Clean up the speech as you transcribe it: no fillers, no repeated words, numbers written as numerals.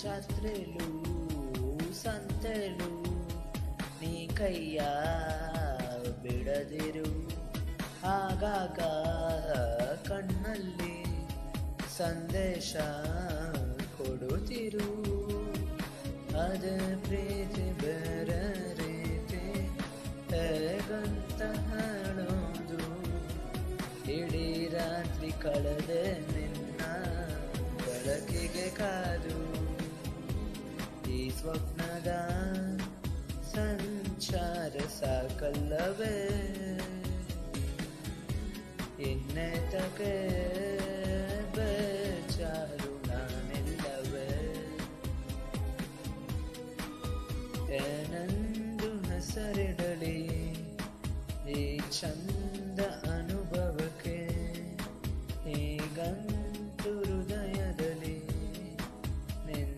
ಜಾತ್ರೆಲು ಸಂತೆಲು ನೀ ಕೈಯ ಬಿಡದಿರು, ಆಗಾಗ ಕಣ್ಣಲ್ಲಿ ಸಂದೇಶ ಕೊಡುತ್ತಿರು. ಅದೇ ಪ್ರೀತಿ ಬೇರೆ ರೀತಿ ಹೇಗಂತ ಹೇಳೋದು, ಇಡೀ ರಾತ್ರಿ ಕಳೆದೆ ನಿನ್ನ ಬೆಳಕಿಗೆ ಕಾದು. ಈ ಸ್ವಪ್ನದ ಸಂಚಾರ ಸಾಕಲ್ಲವೇ, ಇನ್ನೇತಕ್ಕೆ ಬೇಚಾರು ನಾನಿಲ್ಲವೇ. ಏನೆಂದು ಹೆಸರಿಡಲಿ ಈ ಚಂದ